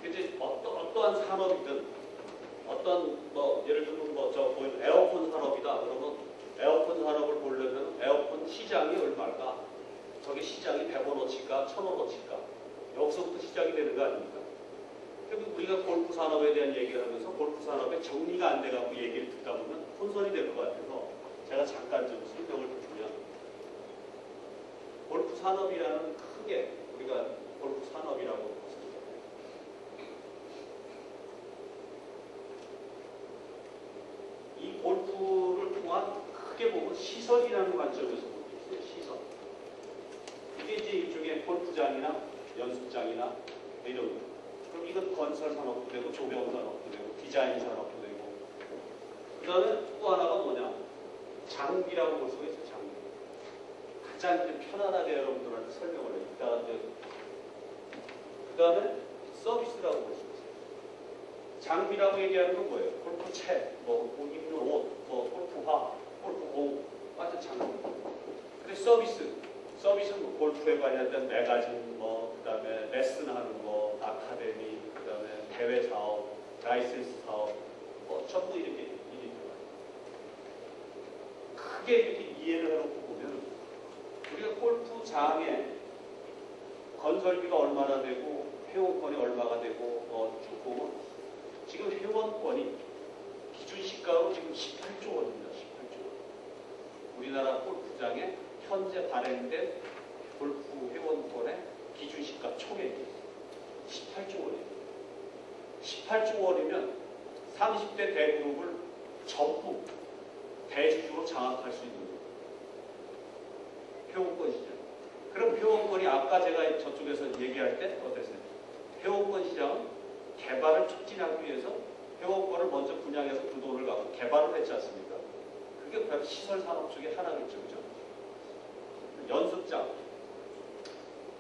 이제 어떠한 산업이든 예를 들면 에어컨 산업이다 그러면 에어컨 산업을 보려면 에어컨 시장이 얼마일까? 저게 시장이 100원어치일까? 1000원어치일까? 여기서부터 시작이 되는 거 아닙니까? 그럼 우리가 골프 산업에 대한 얘기를 하면서 골프 산업의 정리가 안 돼갖고 얘기를 듣다 보면 혼선이 될 것 같아서 제가 잠깐 좀 설명을 드리면 골프 산업이라는 크게 우리가 골프 산업이라고 이 골프를 통한 크게 보면 시설이라는 관점에서 보고 있어요. 시설. 이게 이제 일종의 골프장이나 연습장이나 이런 거. 그럼 이건 건설 산업도 되고 조명 산업도 되고 디자인 산업도 되고 그 다음에 또 하나가 뭐냐 장비라고 볼 수가 있어요. 장비. 가장 이제 편안하게 여러분들한테 설명을 해요. 그 다음에 서비스라고 볼 수가 있어요. 장비라고 얘기하는 건 뭐예요? 골프채, 입는 옷, 골프화, 골프공, 완전 장비. 근데 서비스는 골프에 관련된 매거진, 그 다음에 레슨하는 거, 아카데미, 그 다음에 대회 사업, 라이센스 사업, 전부 이렇게 일이 들어가요. 크게 이렇게 이해를 해놓고 보면 우리가 골프장에 건설비가 얼마나 되고 회원권이 얼마가 되고 쭉 보면 지금 회원권이 기준 시가로 지금 18조 원입니다. 18조 원. 우리나라 골프장에 현재 발행된 골프 회원권의 기준 시가 총액이 18조 원이에요. 18조 원이면 30대 대그룹을 전부 대주주로 장악할 수 있는 거예요. 회원권 시장. 그럼 회원권이 아까 제가 저쪽에서 얘기할 때 어땠어요? 회원권 시장은 개발을 촉진하기 위해서 회원권을 먼저 분양해서 그 돈을 갖고 개발을 했지 않습니까? 그게 바로 시설산업 중에 하나겠죠. 그죠? 연습장.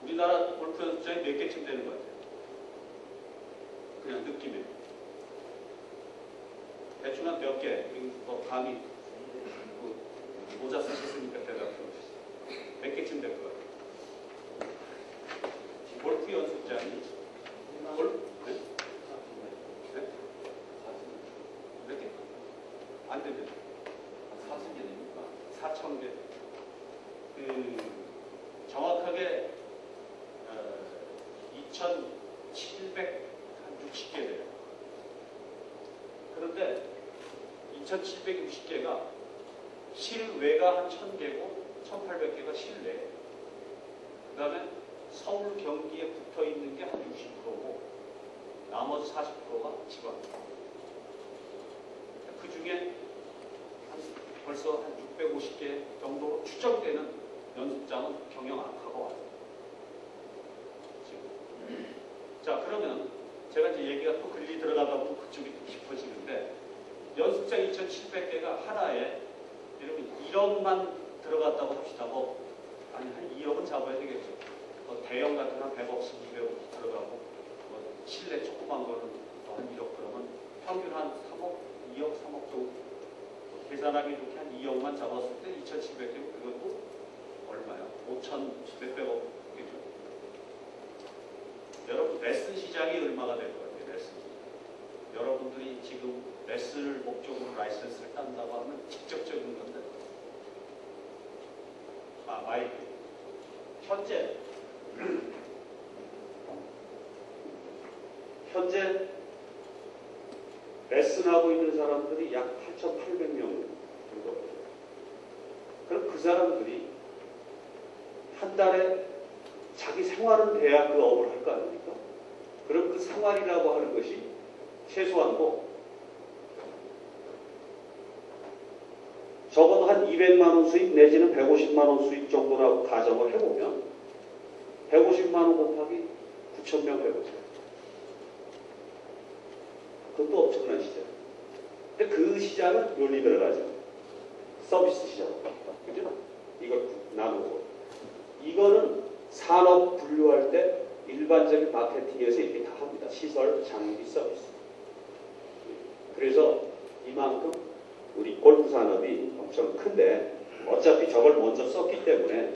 우리나라 골프 연습장이 몇 개쯤 되는 것 같아요? 그냥 느낌에. 대충 한 몇 개? 감히 모자 쓰셨으니까 대답해 주시죠. 몇 개쯤 될 것 같아요? 골프 연습장이 네? 네? 몇 개? 안 됩니다. 4,000개 됩니까? 4,000개. 정확하게 2,760개 돼요. 그런데 2,760개가 실외가 한 1,000개고 1,800개가 실내. 그 다음에 서울 경기에 붙어 있는 게 한 60%고 나머지 40%가 지방. 그 중에 벌써 한 650개 정도로 추정되는 연습장은 경영 악화가 와요. 지금. 자, 그러면 제가 이제 얘기가 또 글리 들어가다 보면 그쪽이 또 깊어지는데 연습장 2,700개가 하나에 여러분 1억만 들어갔다고 합시다. 한 2억은 잡아야 되겠죠. 대형 같은 한 100억, 200억 들어가고 실내 조그만 거는 한 1억 그러면 평균 한 3억, 2억, 3억 정도 계산하기 좋게 한 2억만 잡았을 때 2,700개 그것도 얼마야? 5,700억 겠죠. 여러분 레슨 시장이 얼마가 될 것 같아요? 레슨 시장. 여러분들이 지금 레슨을 목적으로 라이센스를 딴다고 하면 직접적인 건데 마이크. 현재 레슨하고 있는 사람들이 약 8,800명 정도. 그럼 그 사람들이 한 달에 자기 생활은 돼야 그 업을 할 거 아닙니까? 그럼 그 생활이라고 하는 것이 최소한 적어도 한 200만 원 수입 내지는 150만 원 수입 정도라고 가정을 해보면 150만 원 곱하기 9,000명 해보세요. 그것도 엄청난 시장. 근데 그 시장은 논리 들어가죠. 서비스 시장. 그죠? 이걸 나누고. 이거는 산업 분류할 때 일반적인 마케팅에서 이렇게 다 합니다. 시설, 장비, 서비스. 그래서 이만큼 우리 골프 산업이 엄청 큰데 어차피 저걸 먼저 썼기 때문에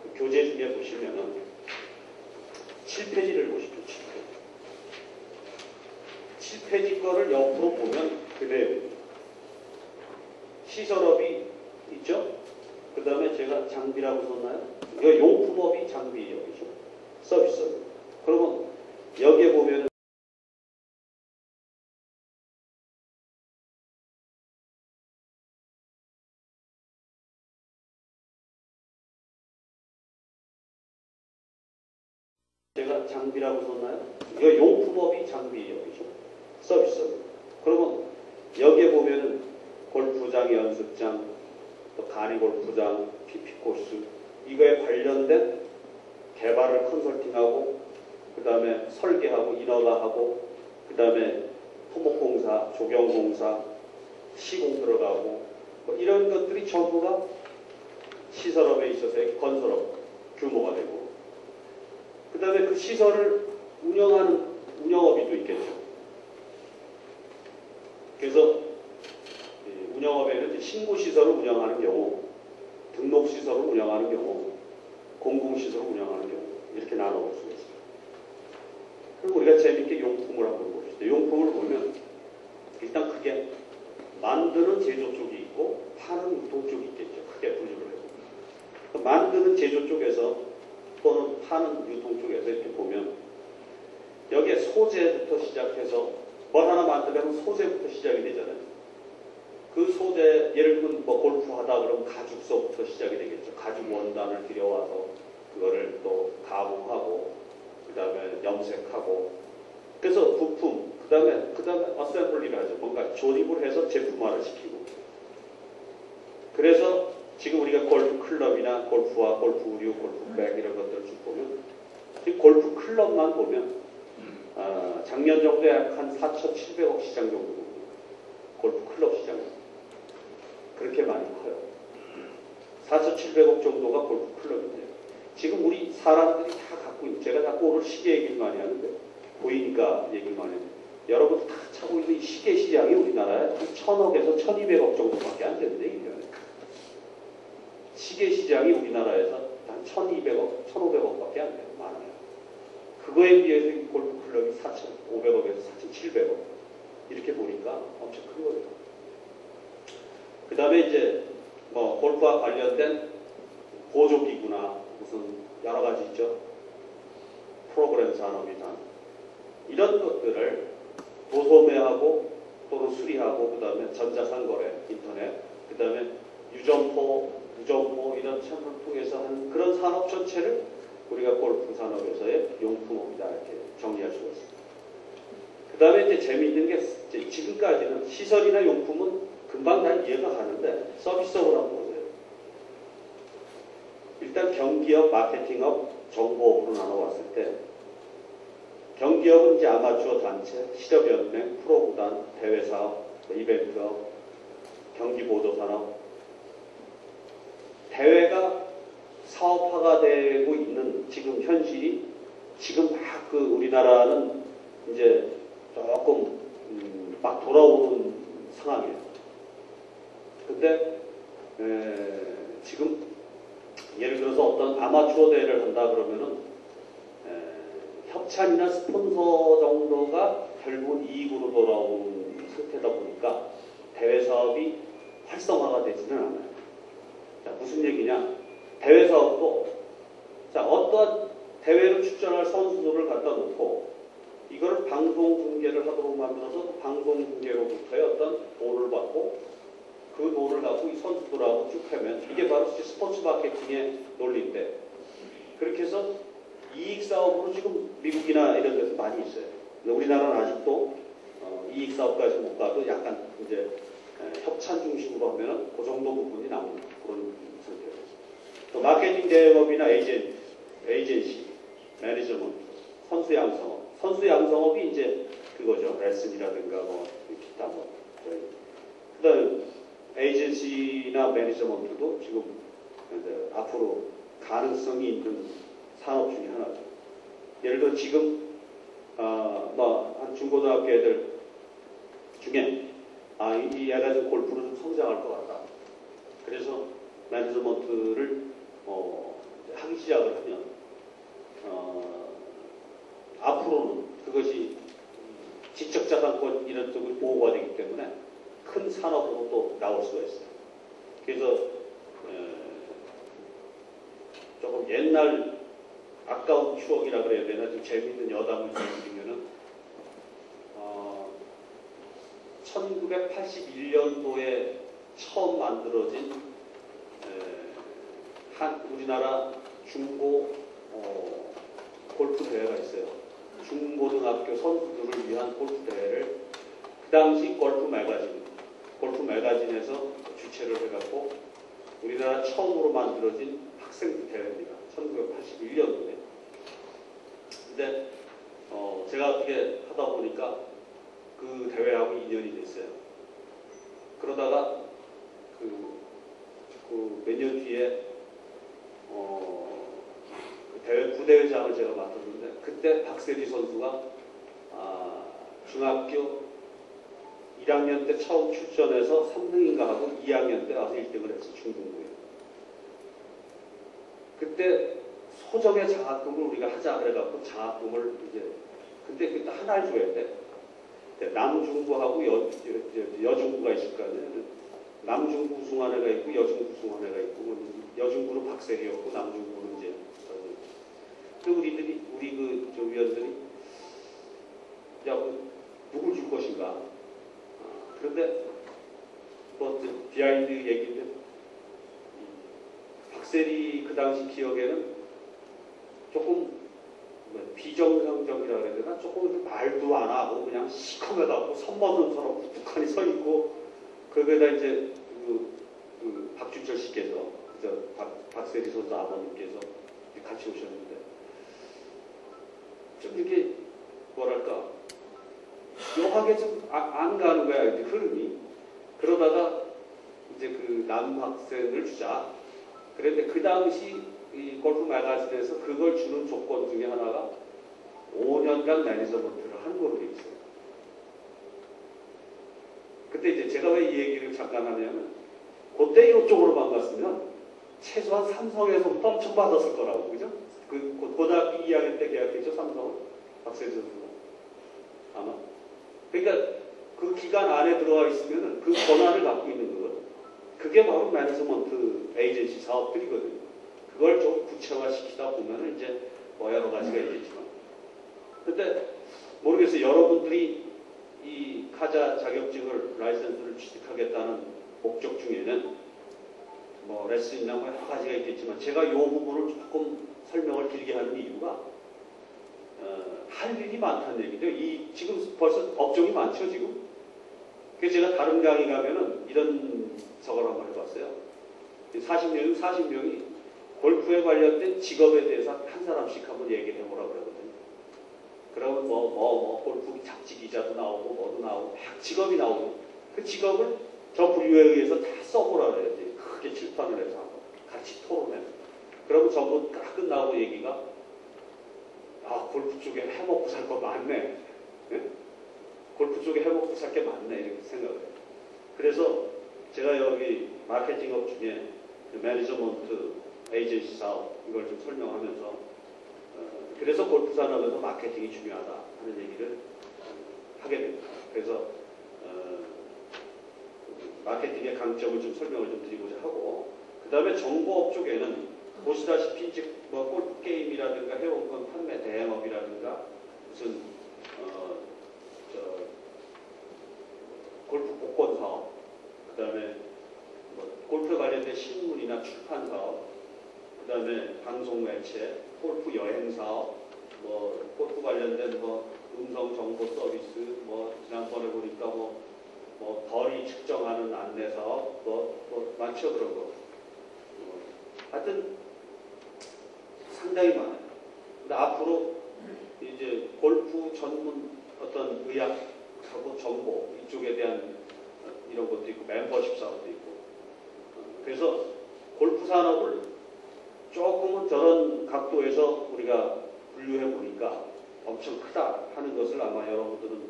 그 교재 중에 보시면은 7페이지를 보십시오. 7페이지 거를 옆으로 보면 그 내용입니다. 시설업이 있죠? 그 다음에 제가 장비라고 썼나요? 이거 용품업이 장비업이죠. 서비스업. 그러면 여기에 보면 제가 장비라고 썼나요? 이거 용품업이 장비업이죠. 서비스업. 그러면 여기에 보면은 골프장, 연습장, 또 가리골프장, PP코스 이거에 관련된 개발을 컨설팅하고 그 다음에 설계하고 인허가하고 그 다음에 토목공사, 조경공사, 시공 들어가고 뭐 이런 것들이 전부가 시설업에 있어서의 건설업 규모가 되고 그 다음에 그 시설을 운영하는 운영업이 또 있겠죠. 그래서 운영업에는 신고시설을 운영하는 경우, 등록시설을 운영하는 경우, 공공시설을 운영하는 경우 이렇게 나눠볼 수가 있습니다. 그리고 우리가 재밌게 용품을 한번 봅시다. 용품을 보면 일단 크게 만드는 제조 쪽이 있고 파는 유통 쪽이 있겠죠. 크게 분류를 해보면. 만드는 제조 쪽에서 또는 파는 유통 쪽에서 이렇게 보면 여기에 소재부터 시작해서 뭘 하나 만들려면 소재부터 시작이 되잖아요. 그 소재, 예를 들면 뭐 골프 하다 그러면 가죽서부터 시작이 되겠죠. 가죽 원단을 들여와서 그거를 또 가공하고 그 다음에 염색하고 그래서 부품, 그 다음에 어셈블리를 하죠. 뭔가 조립을 해서 제품화를 시키고 그래서 지금 우리가 골프 클럽이나 골프와 골프 의류, 골프백 이런 것들을 쭉 보면 지금 골프 클럽만 보면 작년 정도에 한 4,700억 시장 정도 골프 클럽 시장 그렇게 많이 커요. 4,700억 정도가 골프 클럽인데 지금 우리 사람들이 다 갖고 있는 제가 자꾸 오늘 시계 얘기를 많이 하는데 보이니까 얘기를 많이 하는데 여러분 다 차고 있는 이 시계 시장이 우리나라에 한 1,000억에서 1,200억 정도밖에 안 되는데 1년에 시계 시장이 우리나라에서 한 1,200억, 1,500억밖에 안 돼요. 많아요. 그거에 비해서 이 골프 클럽이 4,500억에서 4,700억 이렇게 보니까 엄청 큰 거예요. 그 다음에 이제 뭐 골프와 관련된 보조기구나 무슨 여러 가지 있죠. 프로그램 산업이나 이런 것들을 도소매하고 또는 수리하고 그 다음에 전자상거래, 인터넷, 그 다음에 유점포 이런 참을 통해서 한 그런 산업 전체를 우리가 골프 산업에서의 용품업이다 이렇게 정리할 수가 있습니다. 그 다음에 이제 재미있는 게 이제 지금까지는 시설이나 용품은 금방 다 이해가 가는데 서비스업을 한번 보세요. 일단 경기업, 마케팅업, 정보업으로 나눠봤을 때 경기업은 이제 아마추어 단체, 실업연맹, 프로구단, 대회사업, 이벤트업, 경기보도산업 대회가 사업화가 되고 있는 지금 현실이 지금 막 그 우리나라는 이제 조금 막 돌아오는 상황이에요. 근데 지금 예를 들어서 어떤 아마추어 대회를 한다 그러면은 협찬이나 스폰서 정도가 결국은 이익으로 돌아오는 상태다 보니까 대회 사업이 활성화가 되지는 않아요. 자, 무슨 얘기냐? 대회 사업도 자 어떠한 대회를 출전할 선수들을 갖다 놓고 이거를 방송 중계를 하도록 만들어서 방송 중계로부터의 어떤 돈을 받고 그 돈을 갖고 이 선수들하고 쭉 하면 이게 바로 스포츠 마케팅의 논리인데 그렇게 해서 이익 사업으로 지금 미국이나 이런 데서 많이 있어요. 우리나라는 아직도 이익 사업까지 못 가도 약간 이제 협찬 중심으로 하면은 그 정도 부분이 나오는 그런 상태예요. 또 마케팅 대행업이나 에이전시, 매니저먼트, 선수 양성업. 선수 양성업이 이제 그거죠. 레슨이라든가 뭐 기타 뭐. 그다음 에이전시나 매니저먼트도 지금 이제 앞으로 가능성이 있는 산업 중에 하나죠. 예를 들어 지금 한 중고등학교 애들 중에 이 애가 좀 골프로 좀 성장할 것 같다. 그래서 매니지먼트를 하기 시작을 하면 앞으로는 그것이 지적자산권 이런 쪽을 보호가 되기 때문에 큰 산업으로 또 나올 수가 있어요. 그래서 조금 옛날 아까운 추억이라 그래야 되나 좀 재미있는 여담을 드리면은 1981년도에 처음 만들어진 우리나라 중고 골프 대회가 있어요. 중고등학교 선수들을 위한 골프 대회를 그 당시 골프 매거진에서 주최를 해갖고 우리나라 처음으로 만들어진 학생들 대회입니다. 1981년도에. 근데 제가 어떻게 하다 보니까 그 대회하고 인연이 됐어요. 그러다가 그 몇 년 뒤에 그 대회 부대회장을 제가 맡았는데 그때 박세리 선수가 중학교 1학년 때 처음 출전해서 3등인가 하고 2학년 때 와서 1등을 했어. 중등부에. 그때 소정의 장학금을 우리가 하자 그래갖고 장학금을 근데 그때 하나를 줘야 돼. 남중부하고 여중부가 있을 거 아니에요. 남중부 우승한 애가 있고 여중부 우승한 애가 있고 여중부는 박세리였고 남중부는 이제 우리 그 위원들이 누굴 줄 것인가. 그런데 비하인드 얘기인데 박세리 그 당시 기억에는 조금 비정상적이라 그래야 되나? 조금 말도 안 하고 그냥 시커매갖고 선머슴처럼 북한이 서 있고 거기에다 이제 박준철 씨께서 박세리 선수 아버님께서 같이 오셨는데 좀 이렇게 뭐랄까 묘하게 좀 안 가는 거야 이제 흐름이. 그러다가 이제 그 남학생을 주자. 그런데 그 당시 이 골프 매거진에서 그걸 주는 조건 중에 하나가 5년간 매니저먼트를 한 걸로 돼 있어요. 그때 이제 제가 왜 이 얘기를 잠깐 하냐면 그때 이쪽으로만 갔으면 최소한 삼성에서부터 엄청 받았을 거라고, 그죠? 고등학교 2학년 때 계약했죠, 삼성을. 박세리 선수가. 아마. 그러니까 그 기간 안에 들어와 있으면 그 권한을 갖고 있는 거거든. 그게 바로 매니지먼트 에이전시 사업들이거든요. 그걸 좀 구체화시키다 보면 이제 여러 가지가 있겠지만. 근데 모르겠어요. 여러분들이 이 카자 자격증을 라이센스를 취득하겠다는 목적 중에는 레슨이나 여러 가지가 있겠지만 제가 이 부분을 조금 설명을 길게 하는 이유가 할 일이 많다는 얘기죠. 지금 벌써 업종이 많죠, 지금. 그래서 제가 다른 강의 가면은 이런 저걸 한번 해봤어요. 40명이 골프에 관련된 직업에 대해서 한 사람씩 한번 얘기를 해보라고 그러거든요. 그러면 골프 잡지 기자도 나오고 뭐도 나오고 막 직업이 나오고 그 직업을 저 분류에 의해서 다 써보라 그래야지. 크게 칠판을 해서 한번 같이 토론해. 그러면 전부 다 끝나고 얘기가 골프 쪽에 해먹고 살 거 많네. 네? 골프 쪽에 해먹고 살 게 많네 이렇게 생각해요. 그래서 제가 여기 마케팅업 중에 매니저먼트 에이전시 사업 이걸 좀 설명하면서 그래서 골프 산업에서 마케팅이 중요하다 하는 얘기를 하게 됩니다. 그래서 마케팅의 강점을 좀 설명을 좀 드리고자 하고 그 다음에 정보업 쪽에는 보시다시피 즉 골프 게임이라든가 회원권 판매 대행업이라든가 무슨 골프 복권 사업 그 다음에 골프 관련된 신문이나 출판 사업 그 다음에 방송 매체 골프 여행 사업 골프 관련된 음성 정보 서비스 지난번에 보니까 거리 측정하는 안내 사업 많죠 그런 거. 하여튼 상당히 많아요. 근데 앞으로 이제 골프 전문 어떤 의학하고 정보 이쪽에 대한 이런 것도 있고 멤버십 사업도 있고 그래서 골프 산업을 조금은 저런 각도에서 우리가 분류해 보니까 엄청 크다 하는 것을 아마 여러분들은